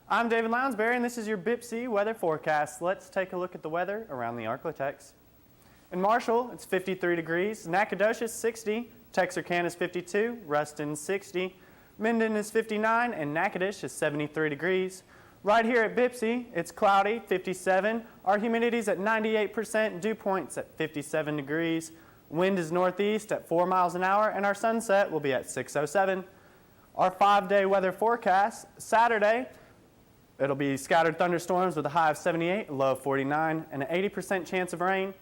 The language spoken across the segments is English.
I'm David Lounsbury, and this is your BPCC weather forecast. Let's take a look at the weather around the Arklatex. In Marshall, it's 53 degrees. Nacogdoches, 60. Texarkana is 52. Ruston, 60. Minden is 59, and Natchitoches is 73 degrees. Right here at BPCC, it's cloudy, 57. Our humidity's at 98%. Dew point's at 57 degrees. Wind is northeast at 4 miles an hour, and our sunset will be at 6:07. Our 5-day weather forecast: Saturday, it'll be scattered thunderstorms with a high of 78, a low of 49, and an 80% chance of rain.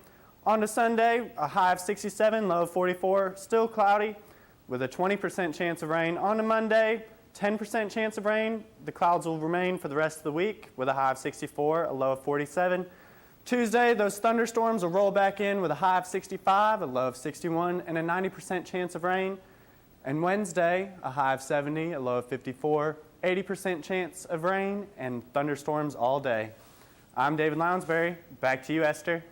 On to Sunday, a high of 67, low of 44, still cloudy with a 20% chance of rain. On to Monday, 10% chance of rain. The clouds will remain for the rest of the week with a high of 64, a low of 47. Tuesday, those thunderstorms will roll back in with a high of 65, a low of 61, and a 90% chance of rain. And Wednesday, a high of 70, a low of 54, 80% chance of rain, and thunderstorms all day. I'm David Lounsbury. Back to you, Esther.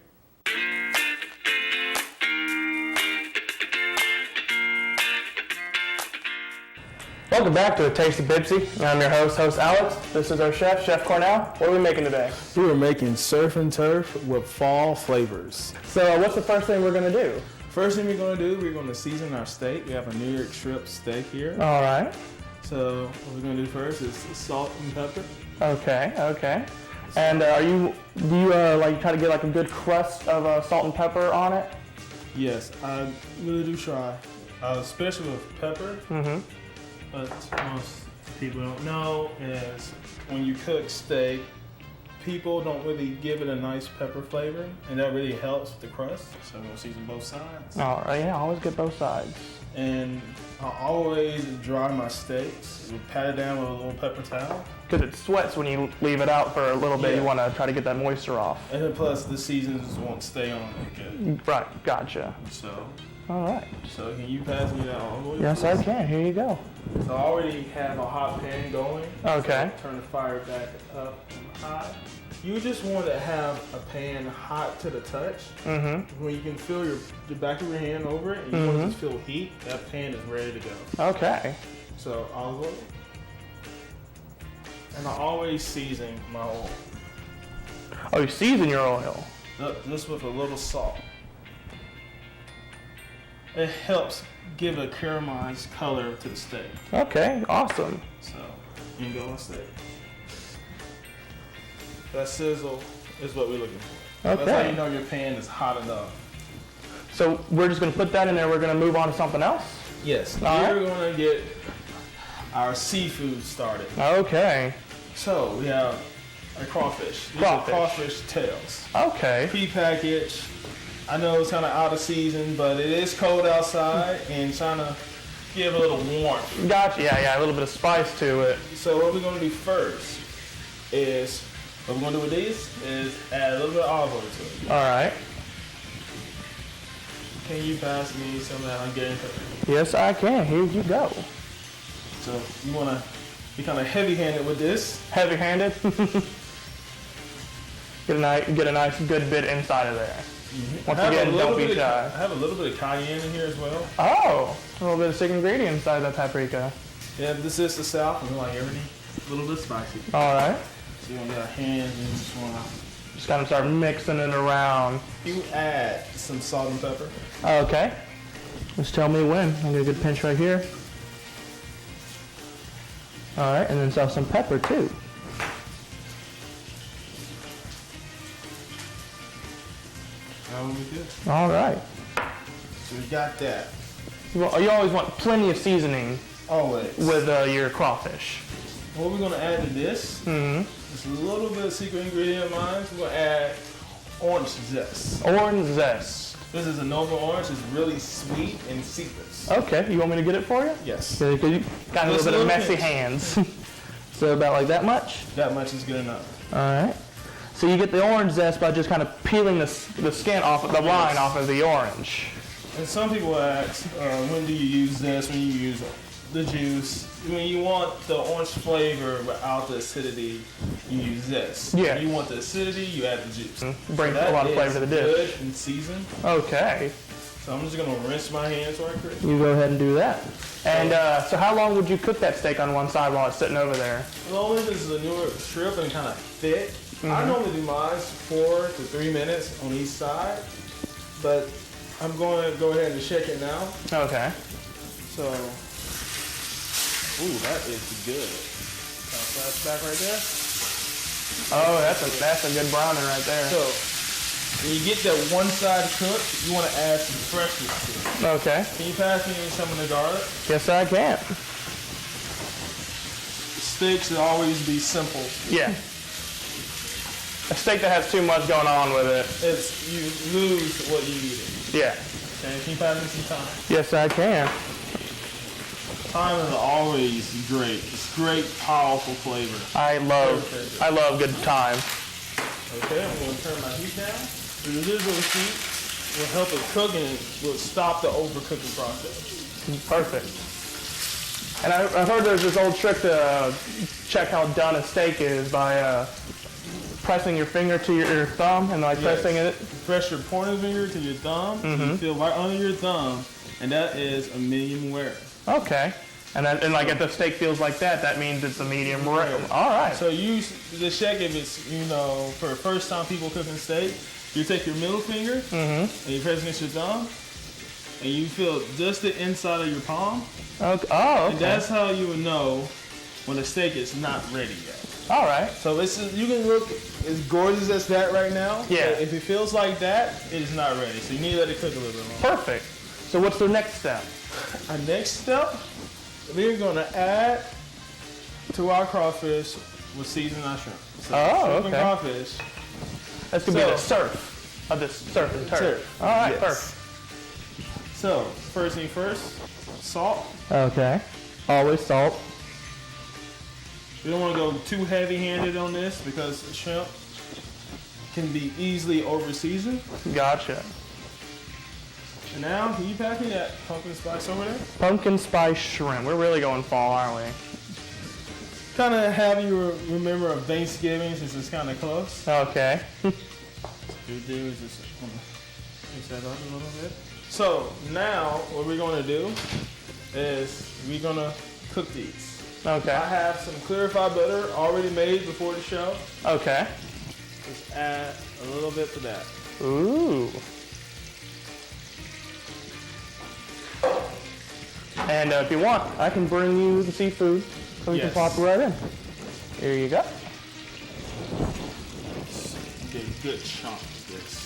Welcome back to A Taste of BPCC. I'm your host Alex. This is our chef, Chef Cornell. What are we making today? We are making surf and turf with fall flavors. So what's the first thing we're going to do? First thing we're going to do, we're going to season our steak. We have a New York strip steak here. All right. So what we're going to do first is salt and pepper. Okay. And do you like try to get like a good crust of salt and pepper on it? Yes, I really do try, especially with pepper. Mm-hmm. But most people don't know is when you cook steak, people don't really give it a nice pepper flavor, and that really helps with the crust. So I'm going to season both sides. All right, yeah, always get both sides. And I always dry my steaks. We pat it down with a little pepper towel. Because it sweats when you leave it out for a little bit. Yeah. You want to try to get that moisture off. And then plus the seasons won't stay on it good. Right, gotcha. So, all right. So can you pass me that olive oil? Yes, I can. Here you go. So I already have a hot pan going. Okay. So turn the fire back up high. You just want to have a pan hot to the touch. Mm-hmm. When you can feel the back of your hand over it, and you want to just feel heat, that pan is ready to go. Okay. So olive oil. And I always season my oil. Oh, you season your oil? Just with a little salt. It helps give a caramelized color to the steak. Okay, awesome. So, you can go on steak. That sizzle is what we're looking for. Okay. That's how you know your pan is hot enough. So we're just going to put that in there. We're going to move on to something else? Yes. All right. We're going to get our seafood started. Okay. So, we have our crawfish. These are crawfish tails. Okay. Pre-packaged. I know it's kind of out of season, but it is cold outside and trying to give a little warmth. Gotcha. Yeah, a little bit of spice to it. So what we're going to do first is, what we're going to do with these is add a little bit of olive oil to it. All right. Can you pass me some of that Hungarian pepper? Yes, I can. Here you go. So you want to be kind of heavy-handed with this. Heavy-handed. Get a nice good bit inside of there. Mm-hmm. Once again, don't be shy. I have a little bit of cayenne in here as well. Oh, a little bit of secret ingredient inside that paprika. Yeah, this is the South, and we like everything a little bit spicy. All right. So you're going to get our hands and just want to... Just kind of start mixing it around. You add some salt and pepper. Okay. Just tell me when. I'll get a good pinch right here. All right, and then some pepper too. That will be good. All right. So we got that. Well, you always want plenty of seasoning Always. with your crawfish. What we're going to add to this, just a little bit of secret ingredient of mine. We're going to add orange zest. Orange zest. This is a Nova orange. It's really sweet and citrus. Okay, you want me to get it for you? Yes. Because you got a little bit of messy hands. So about like that much? That much is good enough. All right. So you get the orange zest by just kind of peeling the skin off, the rind off of the orange. And some people ask, when do you use this? When you use the juice? When you want the orange flavor without the acidity, you use this. Yeah. When you want the acidity, you add the juice. Brings a lot of flavor to the dish. Good and seasoned. Okay. So I'm just gonna rinse my hands right quick. You go ahead and do that. And so how long would you cook that steak on one side while it's sitting over there? As long as this is a newer strip and kind of thick, I normally do mine 4 to 3 minutes on each side, but I'm going to go ahead and check it now. Okay. So, ooh, that is good. Flash back right there. Oh, that's a good browning right there. So, when you get that one side cooked, you want to add some freshness to it. Okay. Can you pass me some of the garlic? Yes, I can. Steaks should always be simple. Yeah. A steak that has too much going on with it. You lose what you eat. Yeah. Okay, can you pass me some time? Yes, I can. Thyme is always great. It's great, powerful flavor. I love good thyme. Okay, I'm going to turn my heat down. The residual heat will help it cook and will stop the overcooking process. Perfect. And I've heard there's this old trick to check how done a steak is by pressing your finger to your thumb and like pressing it. Press your pointer finger to your thumb. You feel right under your thumb, and that is a medium rare. Okay. And like if the steak feels like that, that means it's a medium rare. All right. So you just check if it's, for the first time people cooking steak, you take your middle finger and you press against your thumb, and you feel just the inside of your palm. Okay. Oh, okay. And that's how you would know when the steak is not ready yet. All right. So you can look as gorgeous as that right now. Yeah. But if it feels like that, it is not ready. So you need to let it cook a little bit longer. Perfect. So what's the next step? Our next step, we're going to add to our crawfish with seasoned our shrimp. So shrimp and crawfish. That's going to be the surf of this surf and turf. All right, perfect. So, first thing first, salt. Okay. Always salt. We don't want to go too heavy-handed on this because the shrimp can be easily over-seasoned. Gotcha. And now, can you pass me that pumpkin spice over there? Pumpkin spice shrimp. We're really going fall, aren't we? Kind of have you remember of Thanksgiving since it's kind of close. Okay. What we do is just mix that up a little bit. So now what we're going to do is we're going to cook these. Okay. I have some clarified butter already made before the show. Okay. Just add a little bit to that. Ooh. And if you want, I can bring you the seafood so we can pop it right in. Here you go. Get a good chunk of this.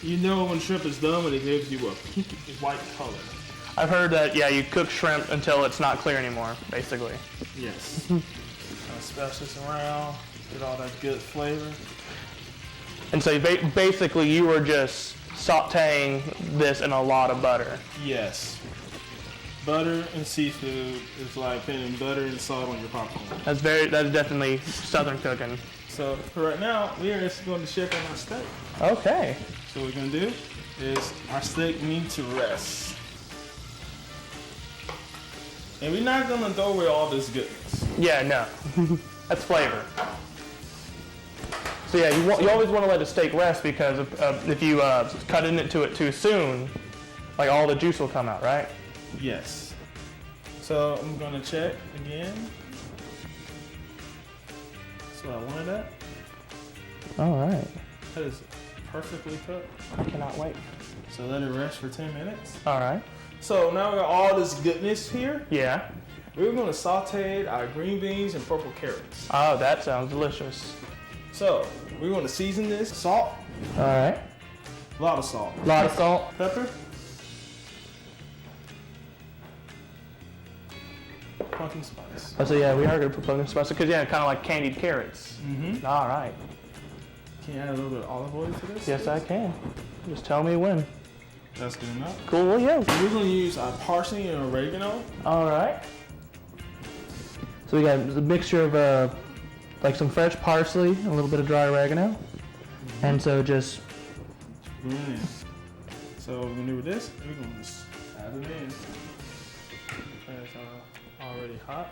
You know when shrimp is done when it gives you a pinky white color. I've heard that, yeah, you cook shrimp until it's not clear anymore, basically. Yes. Kind of splash this around, get all that good flavor. And so basically you were just sauteing this in a lot of butter. Yes. Butter and seafood is like putting butter and salt on your popcorn. That's definitely Southern cooking. So for right now, we are just going to check on our steak. Okay. So what we're going to do is our steak needs to rest. And we're not going to throw away all this goodness. Yeah, no. That's flavor. So yeah, you always want to let a steak rest because if you cut into it too soon, like all the juice will come out, right? Yes. So I'm going to check again. That's what I wanted at. All right. That is perfectly cooked. I cannot wait. So let it rest for 10 minutes. All right. So now we got all this goodness here. Yeah. We're going to saute our green beans and purple carrots. Oh, that sounds delicious. So we're going to season this. Salt. All right. A lot of salt. A lot of salt. Pepper. Pumpkin spice. Oh, so yeah, we are going to put pumpkin spice because yeah, kind of like candied carrots. Mm-hmm. All right. Can you add a little bit of olive oil to this? Yes, I can. Just tell me when. That's good enough. Cool. Well, yeah. We're going to use our parsley and oregano. All right. So we got a mixture of like some fresh parsley, a little bit of dry oregano, and so just. Brilliant. So what we're going to do with this, we're going to just add it in. It's already hot.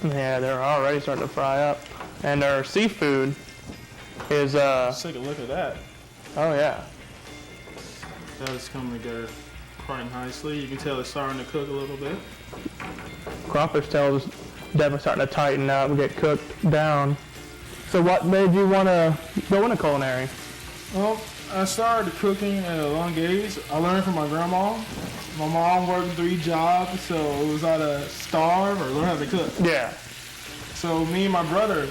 Yeah, they're already starting to fry up, and our seafood is Let's take a look at that. Oh yeah. That is coming together quite nicely. You can tell it's starting to cook a little bit. Crawfish tails definitely starting to tighten up and get cooked down. So what made you want to go into culinary? Well, I started cooking at a young age. I learned from my grandma. My mom worked 3 jobs, so it was either starve or learn how to cook. Yeah. So me and my brother,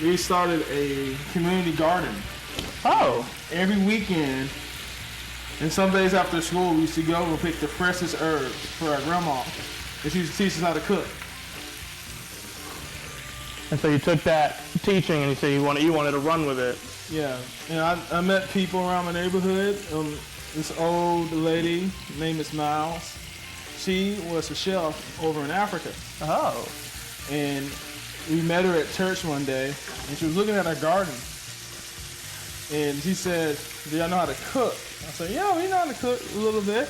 we started a community garden. Oh. Every weekend, and some days after school, we used to go and pick the freshest herbs for our grandma. And she used to teach us how to cook. And so you took that teaching and you said you wanted to run with it. Yeah, and I met people around my neighborhood. This old lady named Miss Miles, she was a chef over in Africa. Oh. And we met her at church one day, and she was looking at our garden. And she said, "Do y'all know how to cook?" I said, "Yeah, we know how to cook a little bit."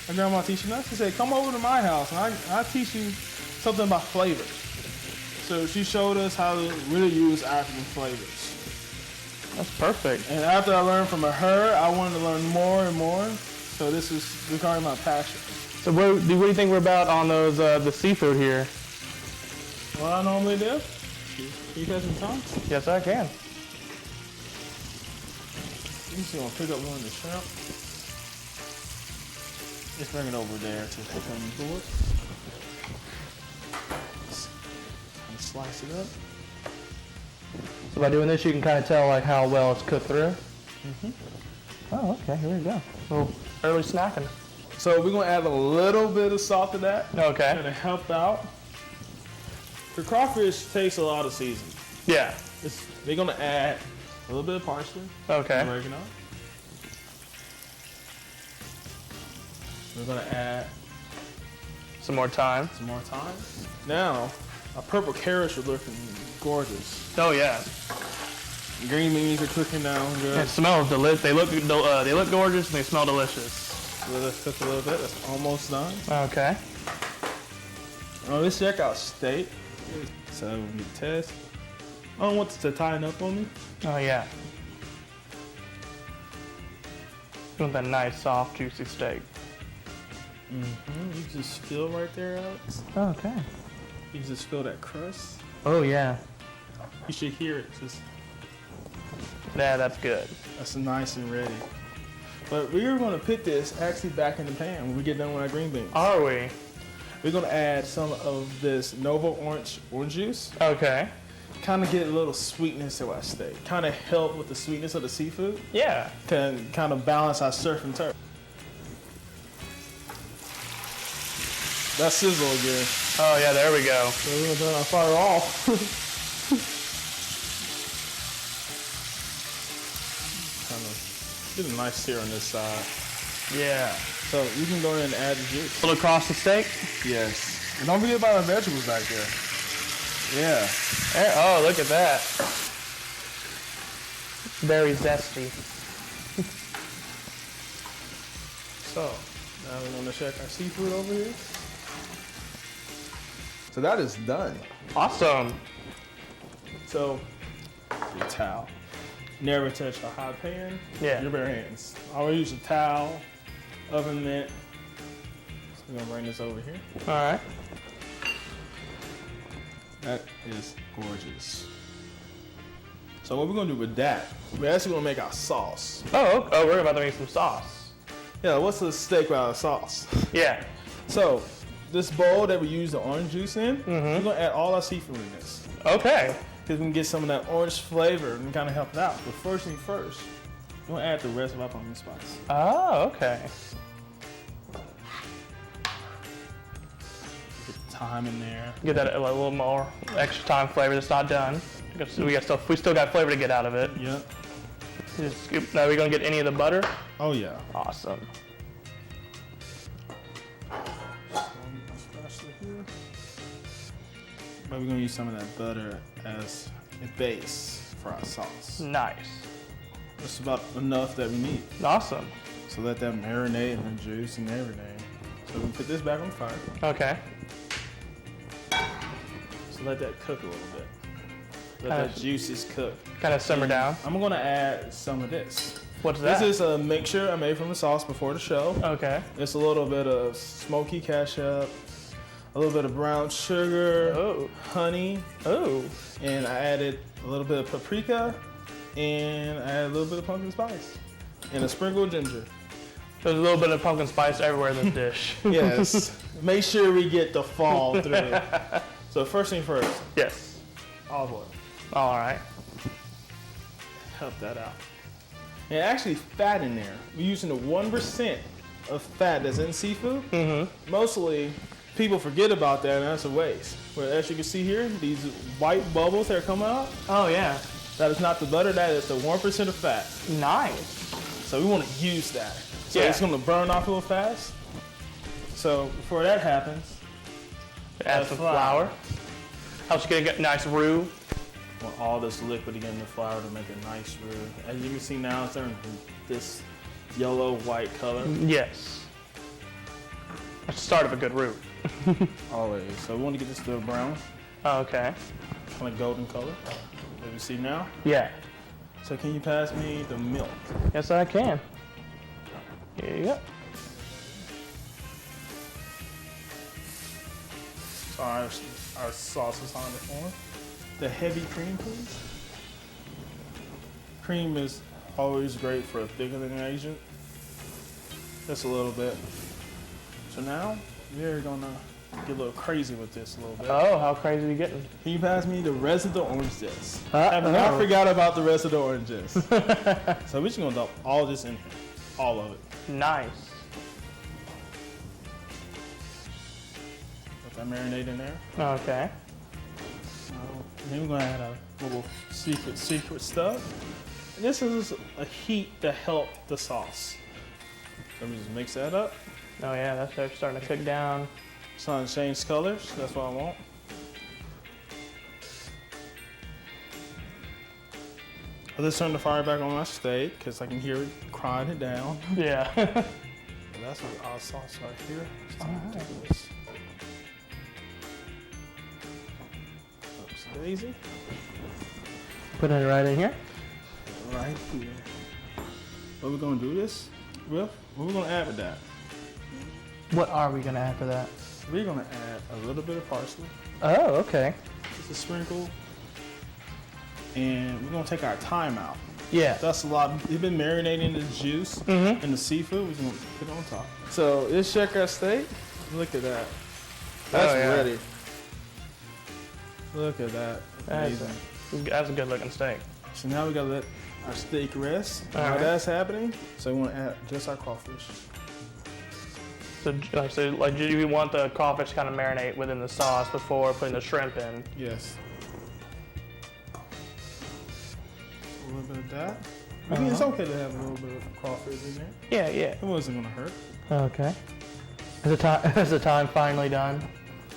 My grandma teaching us. She said, "Come over to my house, and I'll teach you something about flavors." So she showed us how to really use African flavors. That's perfect. And after I learned from her, I wanted to learn more and more. So this is becoming my passion. So what do you think we're about on those the seafood here? What I normally do? You got some time? Yes, I can. I'm just gonna pick up one of the shrimp. Just bring it over there to the cutting board. And slice it up. So by doing this, you can kind of tell like how well it's cooked through. Mm-hmm. Oh, okay. Here we go. A little early snacking. So we're gonna add a little bit of salt to that. Okay. To help out. The crawfish takes a lot of seasoning. Yeah. They're gonna add a little bit of parsley. Okay. Oregano. We're gonna add Some more time. some more thyme. Now, our purple carrots are looking gorgeous. Oh yeah. Green beans are cooking down good. It smells delicious. They look gorgeous and they smell delicious. So let's cook a little bit. That's almost done. Okay. Oh, let's check out steak. So we can test. I don't want this to tighten up on me. Oh yeah. You want that nice, soft, juicy steak. Mm-hmm. You can just feel right there, Alex. Okay. You can just feel that crust. Oh yeah. You should hear it. Just Yeah, that's good. that's nice and ready. But we're going to put this actually back in the pan when we get done with our green beans. Are we? We're going to add some of this Nova orange juice. Okay. Kind of get a little sweetness to our steak. Kind of help with the sweetness of the seafood. Yeah. Can kind of balance our surf and turf. That's sizzle again. Oh yeah, there we go. So we're going to turn our fire off. Kind of get a nice sear on this side. Yeah. So you can go ahead and add the juice. Pull across the steak. Yes. And don't forget about our vegetables back there. Yeah. There, oh, look at that. Very zesty. So now we're going to check our seafood over here. So that is done. Awesome. So your towel. Never touch a hot pan. Yeah. Your bare hands. Always use a towel, oven mitt. So we're gonna bring this over here. All right. That is gorgeous. So what we're gonna do with that, we're actually gonna make our sauce. Oh, we're about to make some sauce. Yeah, what's a steak without a sauce? Yeah. So this bowl that we use the orange juice in, we're gonna add all our seafood in this. Okay. Because we can get some of that orange flavor and kind of help it out. But first thing first, we're gonna add the rest of our pumpkin spice. Oh, okay. Get the thyme in there. Get that a little more extra time flavor that's not done. We still got flavor to get out of it. Yep. Just scoop. Now, are we gonna get any of the butter? Oh yeah. Awesome. But we're gonna use some of that butter as a base for our sauce. Nice. That's about enough that we need. Awesome. So let that marinate in the juice and everything. So we can put this back on fire. Okay. So let that cook a little bit. Let the juices cook. Kind of simmer down. I'm gonna add some of this. What's that? This is a mixture I made from the sauce before the show. Okay. It's a little bit of smoky ketchup, a little bit of brown sugar, honey, and I added a little bit of paprika, and I added a little bit of pumpkin spice, and a sprinkle of ginger. There's a little bit of pumpkin spice everywhere in this dish. Yes. Make sure we get the fall through. So first thing first. Yes. Olive oil. All right. Help that out. And actually fat in there. We're using the 1% of fat that's in seafood. Mm-hmm. Mostly people forget about that and that's a waste. But as you can see here, these white bubbles that are coming out. Oh yeah. That is not the butter, that is the 1% of fat. Nice. So we want to use that. So it's going to burn off a little fast. So before that happens, add some flour. Helps you get a nice roux. Want all this liquid to get in the flour to make a nice roux. As you can see now, it's turning this yellow-white color. Yes. That's the start of a good roux. Always. So we want to get this to a brown, Okay. kind of golden color. As you see now. Yeah. So can you pass me the milk? Yes, I can. Here you go. So our sauce is on the form. The heavy cream, please. Cream is always great for a thickening agent. Just a little bit. So now we're gonna get a little crazy with this a little bit. Oh, how crazy are you getting? Can you pass me the rest of the orange zest? I have not forgot about the rest of the orange zest. So we're just gonna dump all this in here. All of it. Nice. Let that marinate in there. Okay. Then we're gonna add a little secret stuff. And this is a heat to help the sauce. Let me just mix that up. Oh yeah, that's starting to cook down. It's starting to change colors. That's what I want. Let's turn the fire back on my steak because I can hear it crying it down. Yeah. That's our sauce right here. Oops, daisy. Put it right in here. Right here. What we're gonna do this with? What we're gonna add with that? What are we gonna add to that? We're gonna add a little bit of parsley. Oh, okay. Just a sprinkle. And we're gonna take our thyme out. Yeah. That's a lot. We've been marinating the juice and the seafood. We're gonna put it on top. So let's check our steak. Look at that. That's ready. Look at that. Amazing. That's a good looking steak. So now we gotta let our steak rest. While right. that's happening, so we want to add just our crawfish. So you want the crawfish to kind of marinate within the sauce before putting the shrimp in. Yes. A little bit of that. I mean, it's okay to have a little bit of crawfish in there. Yeah, yeah. It wasn't gonna hurt. Okay. Is the time finally done?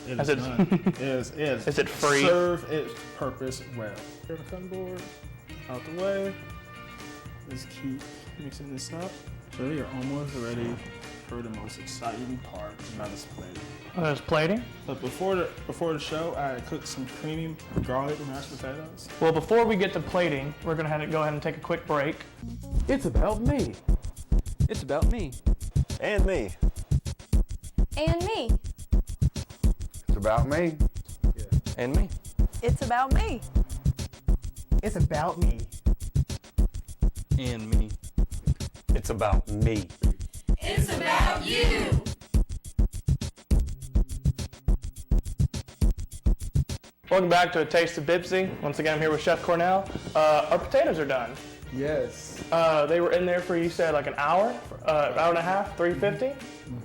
It is done. It is. Is it free? Serve its purpose well. Here the cutting board, out the way. Just keep mixing this up. So you're almost ready for the most exciting part, and that is plating. Oh, there's plating? But before the show, I cooked some creamy garlic mashed potatoes. Well, before we get to plating, we're gonna go ahead and take a quick break. It's about me. It's about me. And me. And me. It's about me. And me. It's about me. It's about me. And me. It's about me. It's about you. Welcome back to A Taste of Bipsy. Once again, I'm here with Chef Cornell. Our potatoes are done. Yes. They were in there for, you said, like an hour, hour and a half, 350?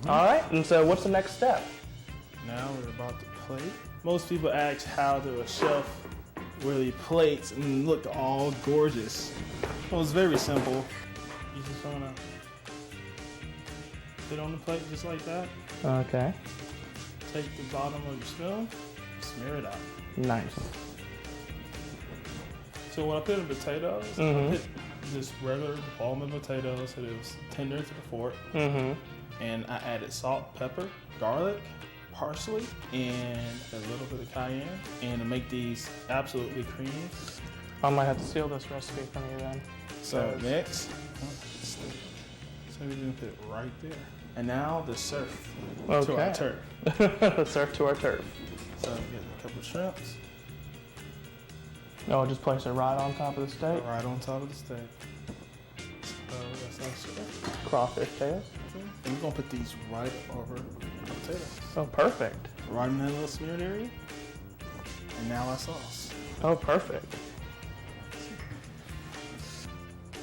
All right, and so what's the next step? Now we're about to plate. Most people ask how do a chef really plates and look all gorgeous. Well, it's very simple. You just wanna put it on the plate just like that. Okay. Take the bottom of your spoon, smear it out. Nice. So when I put in potatoes, I put just regular almond potatoes so it was tender to the fork. Mm-hmm. And I added salt, pepper, garlic, parsley and a little bit of cayenne, and to make these absolutely creamy. I might have to steal this recipe from you then. So next, so we're gonna put it right there. And now the surf to our Okay. turf. Surf to our turf. So we get a couple of shrimps No, I'll just place it right on top of the steak. right on top of the steak. So that's our surf. Crawfish tails. And we're gonna put these right over the potatoes. Oh, perfect. Right in that little smeared area. And now our sauce. Oh, perfect.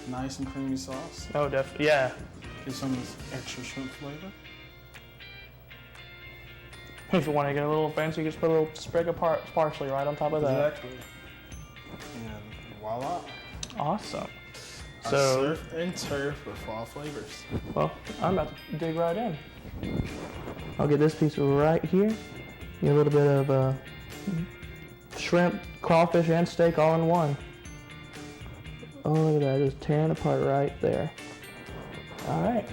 Nice and creamy sauce. Oh, definitely. Yeah. Get some of this extra shrimp flavor. If you want to get a little fancy, you just put a little sprig of parsley right on top of that. Exactly. And voila. Awesome. Our So, surf and turf with fall flavors. well, I'm about to dig right in. I'll get this piece right here. Get a little bit of shrimp, crawfish, and steak all in one. Oh, look at that, just tearing apart right there. All right.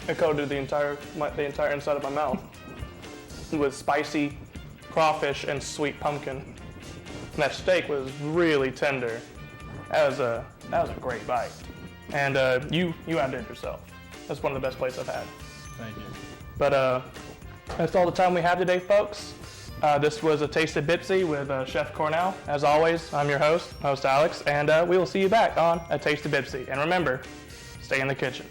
I coated the entire inside of my mouth with spicy crawfish and sweet pumpkin. And that steak was really tender. That was a great bite. And you outdid yourself. That's one of the best plates I've had. Thank you. But that's all the time we have today, folks. This was A Taste of BPCC with Chef Cornell. As always, I'm your host Alex, and we will see you back on A Taste of BPCC. And remember, stay in the kitchen.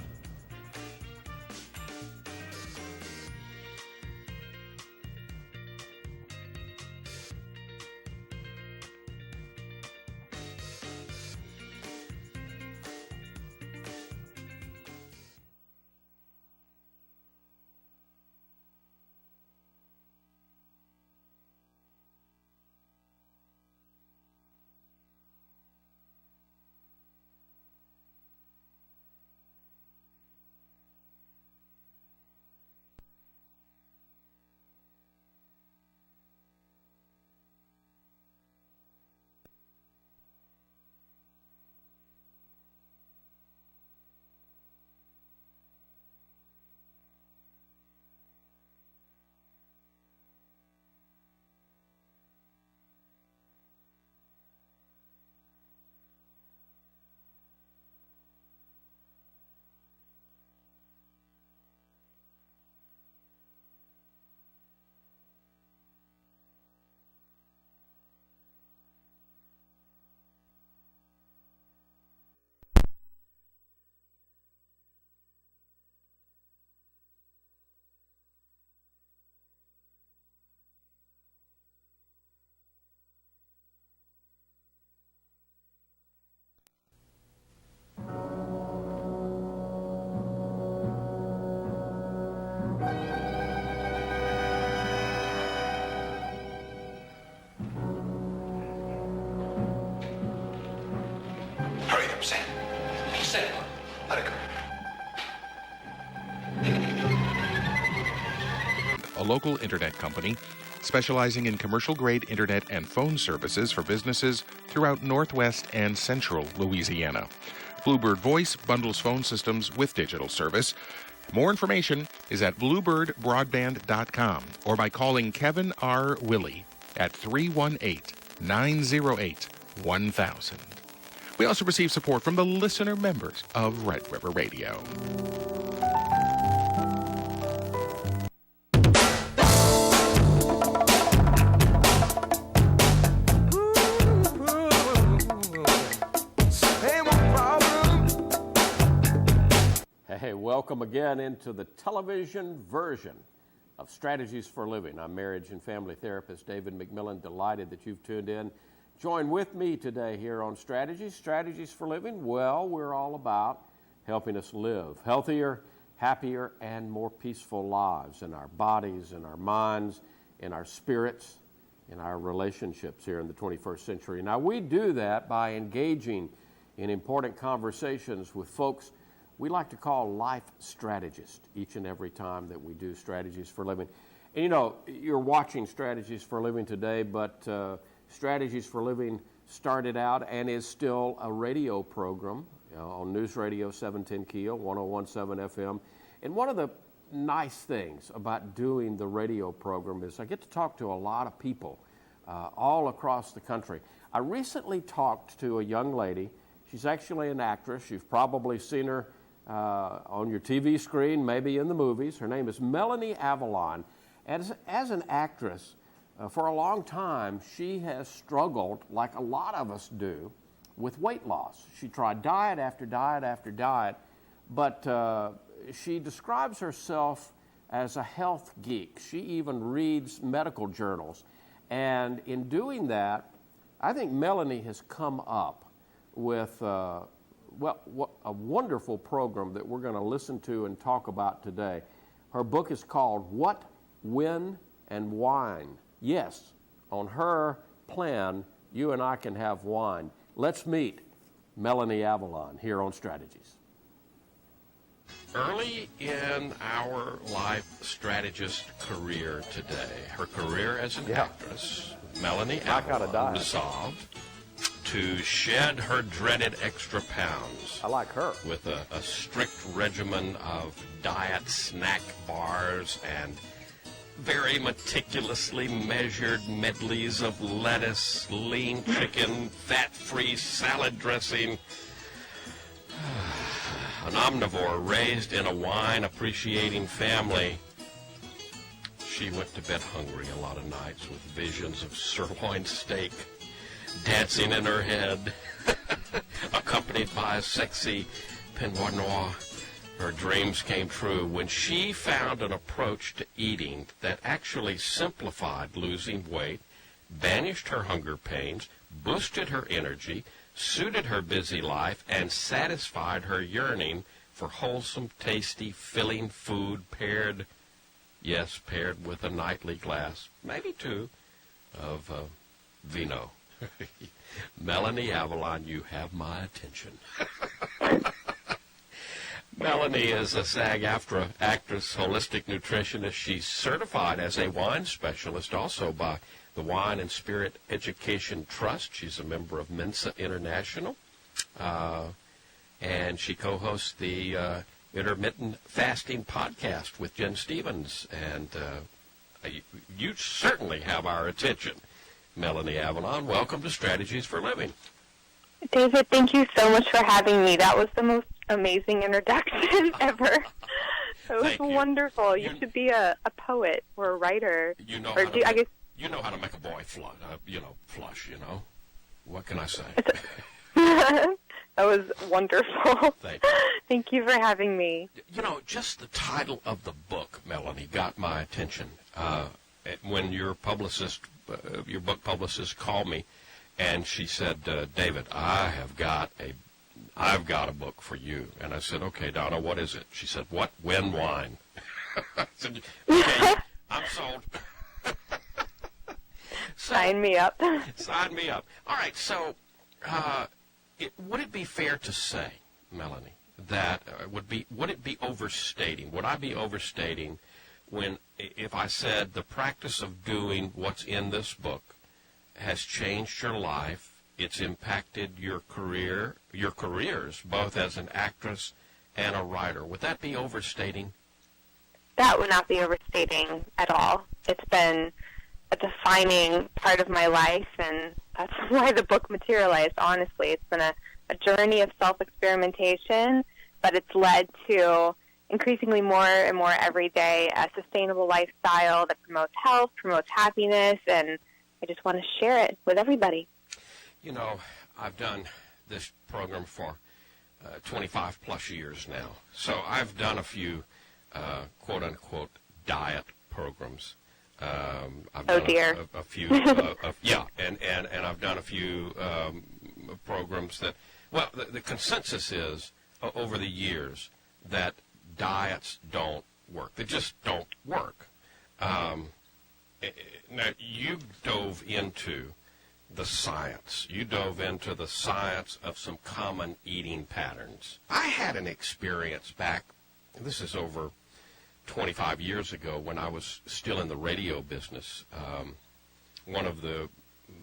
Hurry up, Sam. Sam, let it go. A local internet company specializing in commercial-grade internet and phone services for businesses throughout Northwest and Central Louisiana. Bluebird Voice bundles phone systems with digital service. More information is at bluebirdbroadband.com or by calling Kevin R. Willie at 318-908-1000. We also receive support from the listener members of Red River Radio. Hey, welcome again into the television version of Strategies for Living. I'm marriage and family therapist David McMillan. Delighted that you've tuned in. Join with me today here on Strategies for Living. Well, we're all about helping us live healthier, happier, and more peaceful lives in our bodies, in our minds, in our spirits, in our relationships here in the 21st century. Now, we do that by engaging in important conversations with folks we like to call life strategists each and every time that we do Strategies for Living. And you know, you're watching Strategies for Living today, but Strategies for Living started out and is still a radio program on News Radio 710 Keel, 101.7 FM, And one of the nice things about doing the radio program is I get to talk to a lot of people all across the country. I recently talked to a young lady. She's actually an actress. You've probably seen her on your TV screen, maybe in the movies. Her name is Melanie Avalon. As an actress, for a long time, she has struggled, like a lot of us do, with weight loss. She tried diet after diet after diet, but she describes herself as a health geek. She even reads medical journals. And in doing that, I think Melanie has come up with a wonderful program that we're going to listen to and talk about today. Her book is called What, When, and Wine. Yes, on her plan, you and I can have wine. Let's meet Melanie Avalon here on Strategies. Early in our life strategist career today, her career as an actress, Melanie Avalon resolved to shed her dreaded extra pounds. I like her. With a strict regimen of diet snack bars and very meticulously measured medleys of lettuce, lean chicken, fat-free salad dressing. An omnivore raised in a wine-appreciating family, she went to bed hungry a lot of nights with visions of sirloin steak dancing in her head, accompanied by a sexy Pinot Noir. Her dreams came true when she found an approach to eating that actually simplified losing weight, banished her hunger pains, boosted her energy, suited her busy life, and satisfied her yearning for wholesome, tasty, filling food paired with a nightly glass, maybe two, of vino. Melanie Avalon, you have my attention. Melanie is a SAG-AFTRA actress, holistic nutritionist. She's certified as a wine specialist also by the Wine and Spirit Education Trust. She's a member of Mensa International, and she co-hosts the Intermittent Fasting podcast with Jen Stevens, and you certainly have our attention. Melanie Avalon, welcome to Strategies for Living. David, thank you so much for having me. That was the most amazing introduction ever. It was wonderful. You should be a poet or a writer. You know how to make a boy flush, you know. What can I say? That was wonderful. Thank you. Thank you for having me. You know, just the title of the book, Melanie, got my attention. When your book publicist called me, and she said, David, I've got a book for you. And I said, okay, Donna, what is it? She said, What, When, Wine. I said, okay, I'm sold. Sign me up. Sign me up. All right, so would it be fair to say, Melanie, that would it be overstating? Would I be overstating if I said the practice of doing what's in this book has changed your life, it's impacted your careers, both as an actress and a writer? Would that be overstating? That would not be overstating at all. It's been a defining part of my life, and that's why the book materialized, honestly. It's been a journey of self-experimentation, but it's led to increasingly more and more every day a sustainable lifestyle that promotes health, promotes happiness, and I just want to share it with everybody. You know, I've done this program for 25 plus years now. So I've done a few quote unquote diet programs. I've done a few, and I've done a few programs that, well, the consensus is over the years that diets don't work. They just don't work. Now, you dove into the science. You dove into the science of some common eating patterns. I had an experience back, this is over 25 years ago, when I was still in the radio business. One of the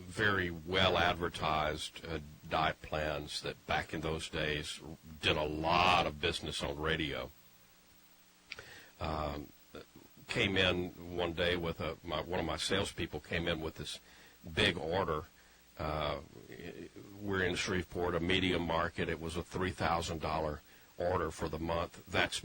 very well advertised diet plans that back in those days did a lot of business on radio came in one day with one of my salespeople came in with this big order. We're in Shreveport, a medium market. It was a $3,000 order for the month. That's